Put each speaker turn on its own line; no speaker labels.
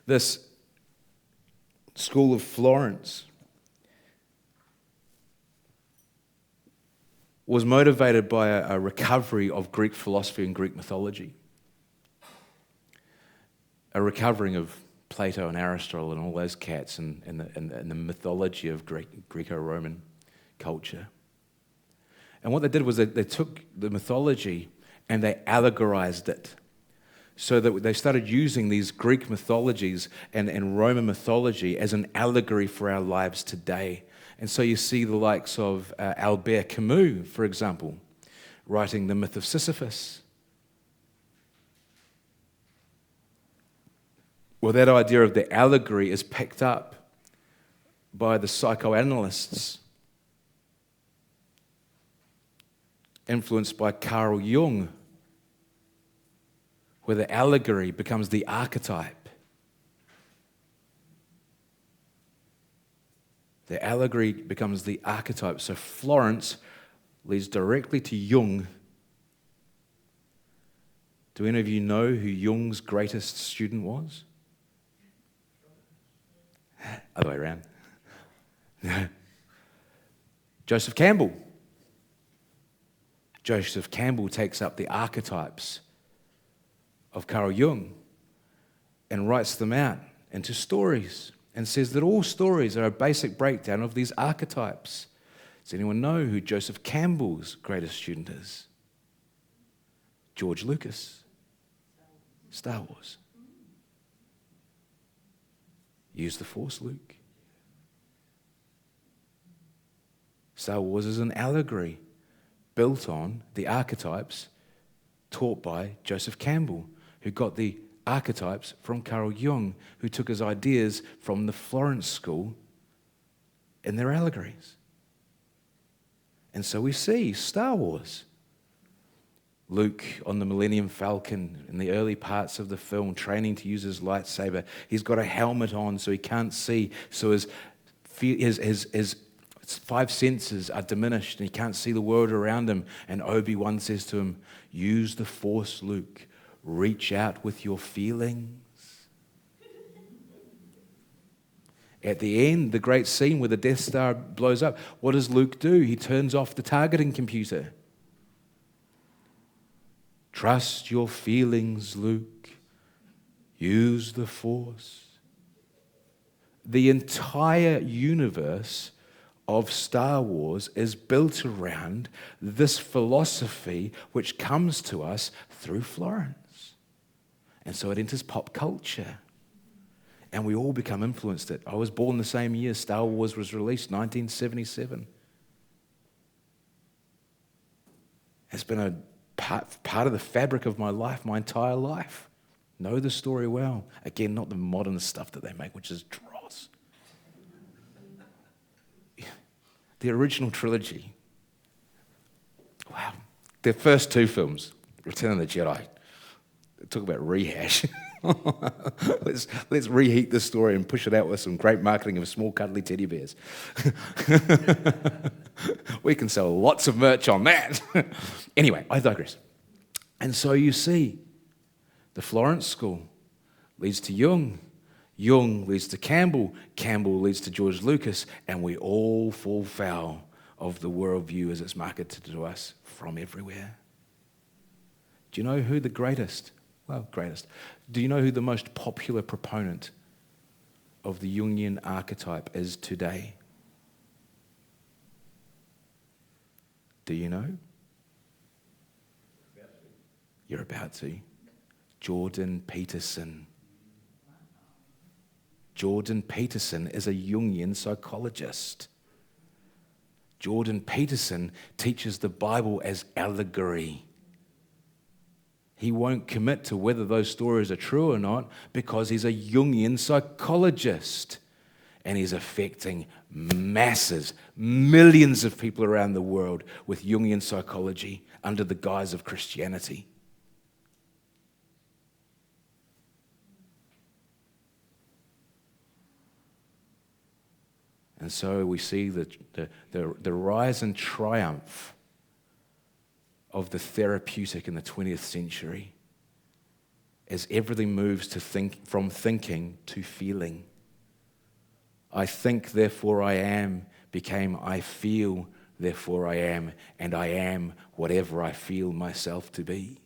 This school of Florence was motivated by a recovery of Greek philosophy and Greek mythology, a recovering of Plato and Aristotle and all those cats and the mythology of Greco-Roman culture. And what they did was they took the mythology and they allegorized it, so that they started using these Greek mythologies and Roman mythology as an allegory for our lives today. And so you see the likes of Albert Camus, for example, writing The Myth of Sisyphus. Well, that idea of the allegory is picked up by the psychoanalysts influenced by Carl Jung, where the allegory becomes the archetype. The allegory becomes the archetype. So Florence leads directly to Jung. Do any of you know who Jung's greatest student was? Other way around. Joseph Campbell. Joseph Campbell takes up the archetypes of Carl Jung and writes them out into stories and says that all stories are a basic breakdown of these archetypes. Does anyone know who Joseph Campbell's greatest student is? George Lucas. Star Wars. Use the Force, Luke. Star Wars is an allegory built on the archetypes taught by Joseph Campbell, who got the archetypes from Carl Jung, who took his ideas from the Florence school in their allegories. And so we see Star Wars. Luke on the Millennium Falcon in the early parts of the film, training to use his lightsaber. He's got a helmet on so he can't see, so his five senses are diminished and he can't see the world around him. And Obi-Wan says to him, use the Force, Luke. Reach out with your feelings. At the end, the great scene where the Death Star blows up, what does Luke do? He turns off the targeting computer. Trust your feelings, Luke. Use the Force. The entire universe of Star Wars is built around this philosophy which comes to us through Florence. And so it enters pop culture. And we all become influenced it. I was born the same year Star Wars was released, 1977. It's been a part of the fabric of my life, my entire life. Know the story well. Again, not the modern stuff that they make, which is dross. The original trilogy. Wow. The first two films, Return of the Jedi. Talk about rehash. let's reheat this story and push it out with some great marketing of small cuddly teddy bears. We can sell lots of merch on that. Anyway, I digress. And so you see, the Florence school leads to Jung. Jung leads to Campbell. Campbell leads to George Lucas. And we all fall foul of the worldview as it's marketed to us from everywhere. Do you know who the greatest? Well, greatest. Do you know who the most popular proponent of the Jungian archetype is today? Do you know? You're about to. Jordan Peterson. Jordan Peterson is a Jungian psychologist. Jordan Peterson teaches the Bible as allegory. He won't commit to whether those stories are true or not because he's a Jungian psychologist. And he's affecting masses, millions of people around the world with Jungian psychology under the guise of Christianity. And so we see the rise and triumph of the therapeutic in the 20th century as everything moves from thinking to feeling. I think, therefore I am, became I feel, therefore I am, and I am whatever I feel myself to be.